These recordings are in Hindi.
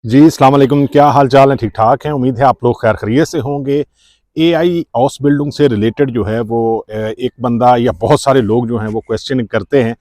जी, अस्सलाम वालेकुम। क्या हाल चाल है? ठीक ठाक हैं। उम्मीद है आप लोग खैर खैरियत से होंगे। एआई हाउस बिल्डिंग से रिलेटेड जो है वो एक बंदा या बहुत सारे लोग जो हैं वो क्वेश्चन करते हैं।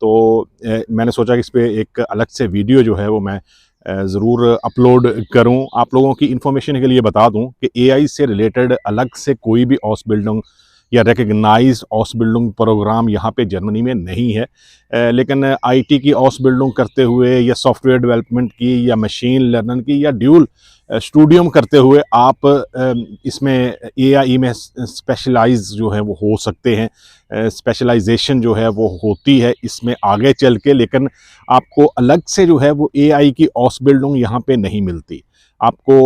तो मैंने सोचा कि इस पे एक अलग से वीडियो जो है वो मैं ज़रूर अपलोड करूं। आप लोगों की इन्फॉर्मेशन के लिए बता दूं कि एआई से रिलेटेड अलग से कोई भी हाउस बिल्डिंग या रिकग्नाइज्ड हाउस बिल्डिंग प्रोग्राम यहाँ पे जर्मनी में नहीं है। लेकिन आईटी की हाउस बिल्डिंग करते हुए या सॉफ्टवेयर डेवलपमेंट की या मशीन लर्निंग की या ड्यूल स्टूडियम करते हुए आप इसमें एआई में स्पेशलाइज जो है वो हो सकते हैं। स्पेशलाइजेशन जो है वो होती है इसमें आगे चल के, लेकिन आपको अलग से जो है वो एआई की हाउस बिल्डिंग यहाँ पे नहीं मिलती। आपको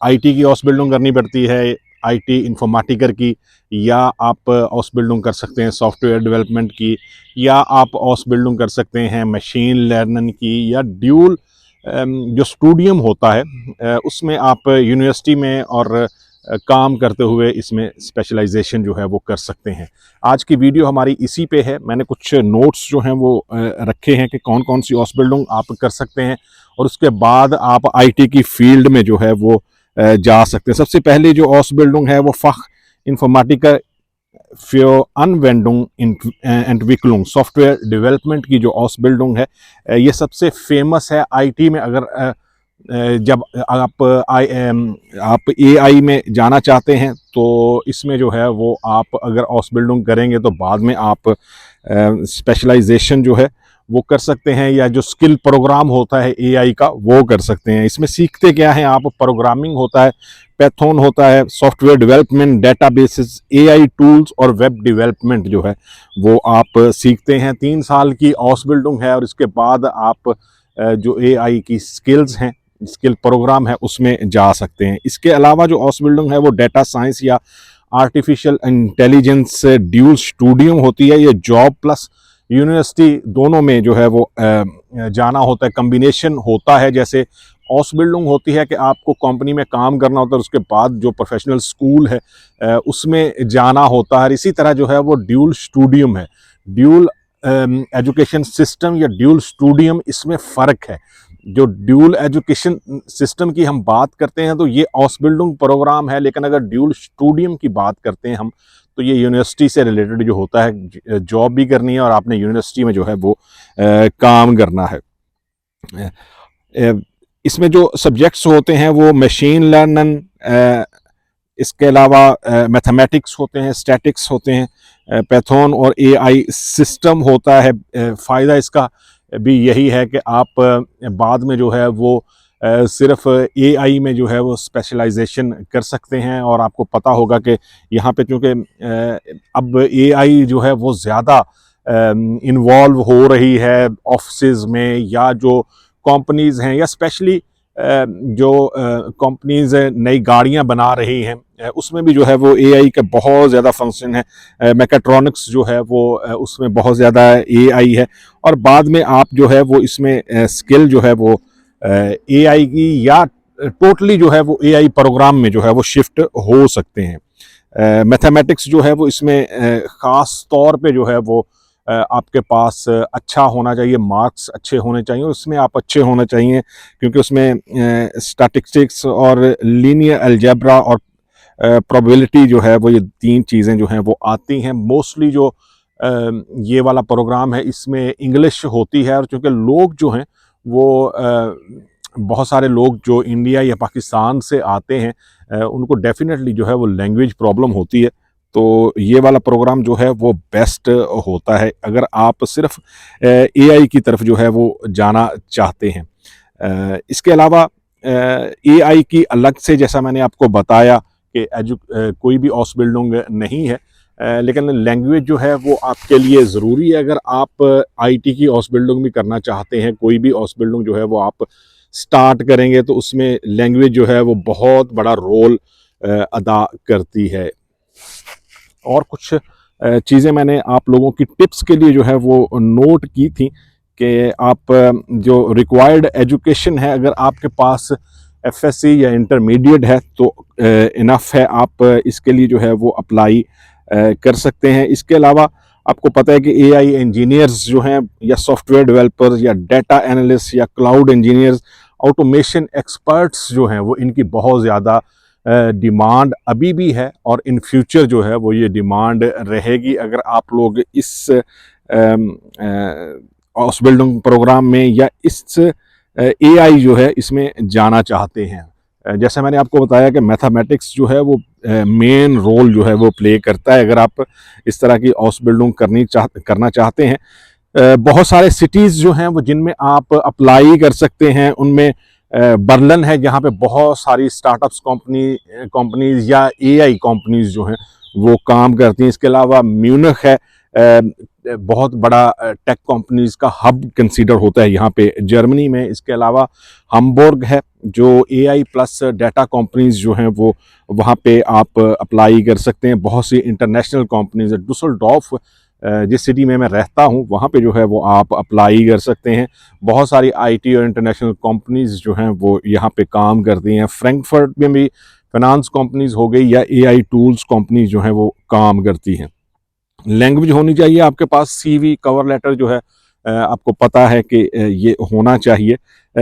आईटी की हाउस बिल्डिंग करनी पड़ती है, आईटी इंफॉर्मेटिकर की, या आप हाउस बिल्डिंग कर सकते हैं सॉफ्टवेयर डेवलपमेंट की, या आप हाउस बिल्डिंग कर सकते हैं मशीन लर्निंग की, या ड्यूल जो स्टूडियम होता है उसमें आप यूनिवर्सिटी में और काम करते हुए इसमें स्पेशलाइजेशन जो है वो कर सकते हैं। आज की वीडियो हमारी इसी पे है। मैंने कुछ नोट्स जो हैं वो रखे हैं कि कौन कौन सी हाउस बिल्डिंग आप कर सकते हैं और उसके बाद आप आईटी की फील्ड में जो है वो जा सकते हैं। सबसे पहले जो Ausbildung है वो फख इंफॉर्मेटिका für Anwendung Entwicklung software development की जो Ausbildung है ये सबसे फेमस है आईटी में। अगर जब आप एआई में जाना चाहते हैं तो इसमें जो है वो आप अगर Ausbildung करेंगे तो बाद में आप स्पेशलाइजेशन जो है वो कर सकते हैं, या जो स्किल प्रोग्राम होता है एआई का वो कर सकते हैं। इसमें सीखते क्या है आप? प्रोग्रामिंग होता है, पैथन होता है, software development, databases, AI tools और वेब डेवलपमेंट जो है वो आप सीखते हैं। 3 साल की हाउस बिल्डिंग है और इसके बाद आप जो एआई की स्किल्स हैं, स्किल प्रोग्राम है, उसमें जा सकते हैं। इसके अलावा जो हाउस बिल्डिंग है वो डेटा साइंस या आर्टिफिशियल इंटेलिजेंस ड्यूल स्टूडियो होती है। ये जॉब प्लस यूनिवर्सिटी दोनों में जो है वो जाना होता है, कम्बिनेशन होता है। जैसे हाउस बिल्डिंग होती है कि आपको कंपनी में काम करना होता है, उसके बाद जो प्रोफेशनल स्कूल है उसमें जाना होता है। इसी तरह जो है वो ड्यूल स्टूडियम है, ड्यूल एजुकेशन सिस्टम या ड्यूल स्टूडियम, इसमें फ़र्क है। जो ड्यूल एजुकेशन सिस्टम की हम बात करते हैं तो ये हाउस बिल्डिंग प्रोग्राम है, लेकिन अगर ड्यूल स्टूडियम की बात करते हैं हम तो ये यूनिवर्सिटी से रिलेटेड जो होता है, जॉब भी करनी है और आपने यूनिवर्सिटी में जो है वो काम करना है। इसमें जो सब्जेक्ट्स होते हैं वो मशीन लर्निंग, इसके अलावा मैथमेटिक्स होते हैं, स्टैटिक्स होते हैं, पैथन और एआई सिस्टम होता है। फ़ायदा इसका भी यही है कि आप बाद में जो है वो सिर्फ एआई में जो है वो स्पेशलाइजेशन कर सकते हैं। और आपको पता होगा कि यहाँ पे चूँकि अब एआई जो है वो ज़्यादा इन्वॉल्व हो रही है ऑफिस में, या जो कंपनीज़ हैं, या स्पेशली जो कंपनीज़ नई गाड़ियाँ बना रही हैं उसमें भी जो है वो एआई का बहुत ज़्यादा फंक्शन है। मैकेट्रॉनिक्स जो है वो उसमें बहुत ज़्यादा एआई है। और बाद में आप जो है वो इसमें स्किल जो है वो एआई की या टोटली जो है वो एआई प्रोग्राम में जो है वो शिफ्ट हो सकते हैं। मैथमेटिक्स जो है वो इसमें ख़ास तौर पे जो है वो आपके पास अच्छा होना चाहिए, मार्क्स अच्छे होने चाहिए, उसमें आप अच्छे होने चाहिए, क्योंकि उसमें स्टैटिस्टिक्स और लीनियर अलजेब्रा और प्रोबेबिलिटी जो है वो, ये 3 चीज़ें जो हैं वो आती हैं। मोस्टली जो ये वाला प्रोग्राम है इसमें इंग्लिश होती है, और चूँकि लोग जो हैं वो बहुत सारे लोग जो इंडिया या पाकिस्तान से आते हैं उनको डेफिनेटली जो है वो लैंग्वेज प्रॉब्लम होती है। तो ये वाला प्रोग्राम जो है वो बेस्ट होता है अगर आप सिर्फ एआई की तरफ जो है वो जाना चाहते हैं। इसके अलावा एआई की अलग से, जैसा मैंने आपको बताया कि कोई भी हाउस बिल्डिंग नहीं है, लेकिन लैंग्वेज जो है वो आपके लिए ज़रूरी है। अगर आप आईटी की हाउस बिल्डिंग भी करना चाहते हैं, कोई भी हाउस बिल्डिंग जो है वो आप स्टार्ट करेंगे तो उसमें लैंग्वेज जो है वो बहुत बड़ा रोल अदा करती है। और कुछ चीज़ें मैंने आप लोगों की टिप्स के लिए जो है वो नोट की थी कि आप जो रिक्वायर्ड एजुकेशन है, अगर आपके पास एफएससी या इंटरमीडिएट है तो इनफ है, आप इसके लिए जो है वो अप्लाई कर सकते हैं। इसके अलावा आपको पता है कि एआई इंजीनियर्स जो हैं, या सॉफ्टवेयर डेवलपर्स, या डेटा एनालिस्ट, या क्लाउड इंजीनियर्स, ऑटोमेशन एक्सपर्ट्स जो हैं वो इनकी बहुत ज़्यादा डिमांड अभी भी है और इन फ्यूचर जो है वो ये डिमांड रहेगी। अगर आप लोग इस हाउस बिल्डिंग प्रोग्राम में या इस एआई जो है इसमें जाना चाहते हैं। जैसे मैंने आपको बताया कि मैथमेटिक्स जो है वो मेन रोल जो है वो प्ले करता है अगर आप इस तरह की हाउस बिल्डिंग करना चाहते हैं। बहुत सारे सिटीज़ जो हैं वो जिनमें आप अप्लाई कर सकते हैं, उनमें बर्लिन है जहाँ पे बहुत सारी स्टार्टअप्स कंपनीज या एआई कंपनीज जो हैं वो काम करती हैं। इसके अलावा म्यूनिख है, बहुत बड़ा टेक कंपनीज का हब कंसीडर होता है यहाँ पे जर्मनी में। इसके अलावा हम्बुर्ग है जो एआई प्लस डाटा कंपनीज जो हैं वो वहाँ पे आप अप्लाई कर सकते हैं। बहुत सी इंटरनेशनल कंपनीज है। डुसलडॉर्फ जिस सिटी में मैं रहता हूँ वहाँ पे जो है वो आप अप्लाई कर सकते हैं। बहुत सारी आईटी और इंटरनेशनल कंपनीज जो हैं वो यहाँ पे काम करती हैं। फ्रैंकफर्ट में भी फाइनेंस कंपनीज हो गई या एआई टूल्स कंपनीज जो हैं वो काम करती हैं। लैंग्वेज होनी चाहिए आपके पास, सीवी कवर लेटर जो है आपको पता है कि ये होना चाहिए।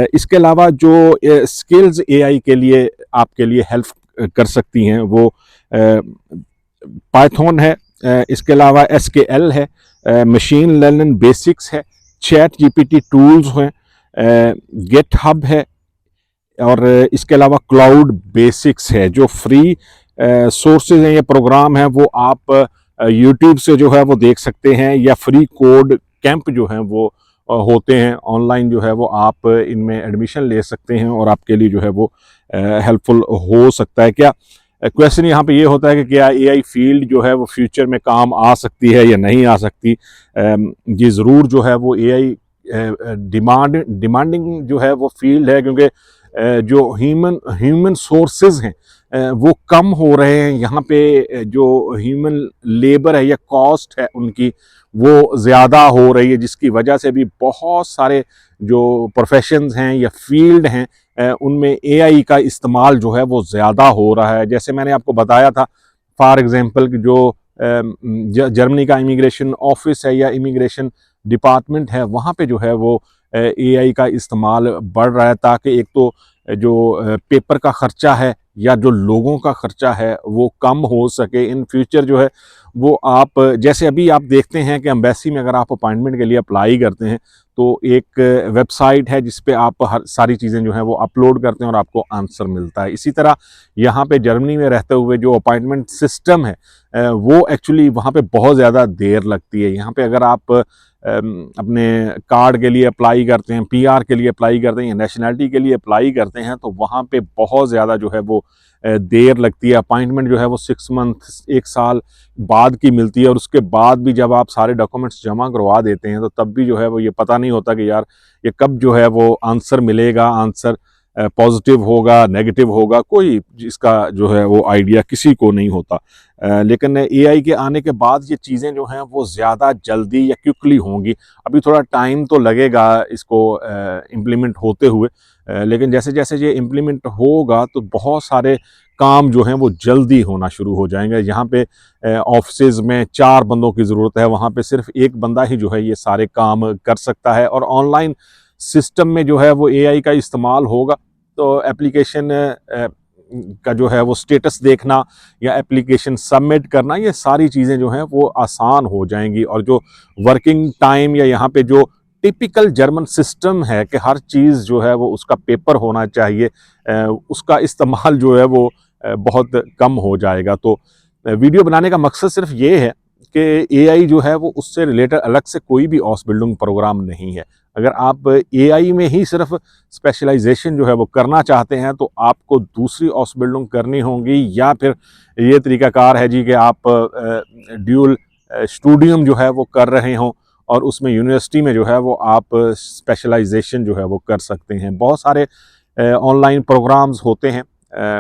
इसके अलावा जो स्किल्स एआई के लिए आपके लिए हेल्प कर सकती हैं वो पाइथन है, इसके अलावा एसकेएल है, मशीन लर्निंग बेसिक्स है, चैट जीपीटी टूल्स हैं, गिटहब है और इसके अलावा क्लाउड बेसिक्स है। जो फ्री सोर्सेज हैं या प्रोग्राम हैं वो आप यूट्यूब से जो है वो देख सकते हैं या फ्री कोड कैंप जो हैं वो होते हैं ऑनलाइन जो है वो आप इनमें एडमिशन ले सकते हैं और आपके लिए जो है वो हेल्पफुल हो सकता है। क्या क्वेश्चन यहाँ पे ये होता है कि क्या एआई फील्ड जो है वो फ्यूचर में काम आ सकती है या नहीं आ सकती। ये ज़रूर जो है वो एआई डिमांडिंग जो है वो फील्ड है, क्योंकि जो ह्यूमन सोर्सेज हैं वो कम हो रहे हैं। यहाँ पे जो ह्यूमन लेबर है या कॉस्ट है उनकी वो ज़्यादा हो रही है, जिसकी वजह से भी बहुत सारे जो प्रोफेशंस हैं या फील्ड हैं उनमें एआई का इस्तेमाल जो है वो ज़्यादा हो रहा है। जैसे मैंने आपको बताया था फॉर एग्जांपल कि जो जर्मनी का इमिग्रेशन ऑफिस है या इमिग्रेशन डिपार्टमेंट है वहाँ पे जो है वो एआई का इस्तेमाल बढ़ रहा है, ताकि एक तो जो पेपर का ख़र्चा है या जो लोगों का ख़र्चा है वो कम हो सके। इन फ्यूचर जो है वो आप जैसे अभी आप देखते हैं कि एम्बेसी में अगर आप अपॉइंटमेंट के लिए अप्लाई करते हैं तो एक वेबसाइट है जिस पे आप हर सारी चीज़ें जो हैं वो अपलोड करते हैं और आपको आंसर मिलता है। इसी तरह यहाँ पे जर्मनी में रहते हुए जो अपॉइंटमेंट सिस्टम है वो एक्चुअली वहाँ पे बहुत ज़्यादा देर लगती है। यहाँ पे अगर आप अपने कार्ड के लिए अप्लाई करते हैं, पीआर के लिए अप्लाई करते हैं या नेशनैलिटी के लिए अप्लाई करते हैं तो वहाँ पे बहुत ज़्यादा जो है वो देर लगती है। अपॉइंटमेंट जो है वो 6 मंथ 1 साल बाद की मिलती है और उसके बाद भी जब आप सारे डॉक्यूमेंट्स जमा करवा देते हैं तो तब भी जो है वो ये पता नहीं होता कि यार ये कब जो है वो आंसर मिलेगा, आंसर पॉजिटिव होगा नेगेटिव होगा, कोई इसका जो है वो आइडिया किसी को नहीं होता। लेकिन एआई के आने के बाद ये चीज़ें जो हैं वो ज़्यादा जल्दी या क्विकली होंगी। अभी थोड़ा टाइम तो लगेगा इसको इम्प्लीमेंट होते हुए, लेकिन जैसे जैसे ये इम्प्लीमेंट होगा तो बहुत सारे काम जो हैं वो जल्दी होना शुरू हो जाएंगे। यहाँ पे ऑफिसेज में 4 बंदों की ज़रूरत है, वहाँ पे सिर्फ एक बंदा ही जो है ये सारे काम कर सकता है। और ऑनलाइन सिस्टम में जो है वो एआई का इस्तेमाल होगा तो एप्लीकेशन का जो है वो स्टेटस देखना या एप्लीकेशन सबमिट करना, ये सारी चीज़ें जो हैं वो आसान हो जाएंगी। और जो वर्किंग टाइम या यहाँ पे जो टिपिकल जर्मन सिस्टम है कि हर चीज़ जो है वो उसका पेपर होना चाहिए, उसका इस्तेमाल जो है वो बहुत कम हो जाएगा। तो वीडियो बनाने का मकसद सिर्फ ये है कि एआई जो है वो उससे रिलेटेड अलग से कोई भी हाउस बिल्डिंग प्रोग्राम नहीं है। अगर आप एआई में ही सिर्फ स्पेशलाइजेशन जो है वो करना चाहते हैं तो आपको दूसरी हाउस बिल्डिंग करनी होगी, या फिर ये तरीकाकार है जी कि आप ड्यूल स्टूडियम जो है वो कर रहे हों और उसमें यूनिवर्सिटी में जो है वो आप स्पेशलाइजेशन जो है वो कर सकते हैं। बहुत सारे ऑनलाइन प्रोग्राम्स होते हैं,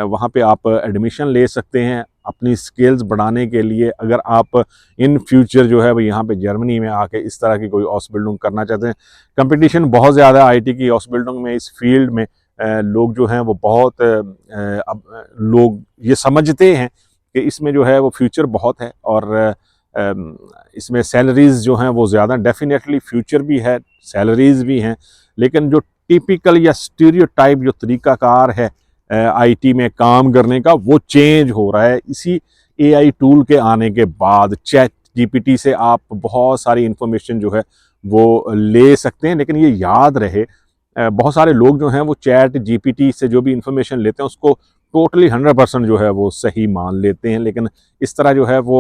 वहाँ पे आप एडमिशन ले सकते हैं अपनी स्किल्स बढ़ाने के लिए। अगर आप इन फ्यूचर जो है वो यहाँ पे जर्मनी में आके इस तरह की कोई हाउस बिल्डिंग करना चाहते हैं, कंपटीशन बहुत ज़्यादा आईटी की हाउस बिल्डिंग में, इस फील्ड में लोग जो हैं वो बहुत अब लोग ये समझते हैं कि इसमें जो है वो फ्यूचर बहुत है और इसमें सैलरीज़ जो हैं वो ज़्यादा, डेफिनेटली फ्यूचर भी है, सैलरीज़ भी हैं, लेकिन जो टिपिकल या स्टीरियोटाइप जो तरीकाकार है आईटी में काम करने का, वो चेंज हो रहा है। इसी एआई टूल के आने के बाद चैट जीपीटी से आप बहुत सारी इंफॉर्मेशन जो है वो ले सकते हैं। लेकिन ये याद रहे, बहुत सारे लोग जो हैं वो चैट जीपीटी से जो भी इंफॉर्मेशन लेते हैं उसको टोटली 100% जो है वो सही मान लेते हैं। लेकिन इस तरह जो है वो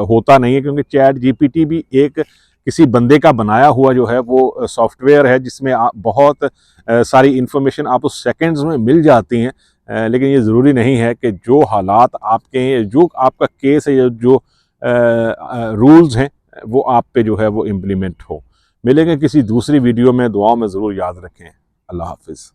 होता नहीं है, क्योंकि चैट जीपीटी भी एक किसी बंदे का बनाया हुआ जो है वो सॉफ्टवेयर है, जिसमें आप बहुत सारी इंफॉर्मेशन आप उस सेकंड्स में मिल जाती हैं। लेकिन ये ज़रूरी नहीं है कि जो हालात आपके हैं, जो आपका केस है, या जो रूल्स हैं, वो आप पे जो है वो इम्प्लीमेंट हो। मिलेंगे किसी दूसरी वीडियो में, दुआओं में ज़रूर याद रखें। अल्लाह हाफिज़।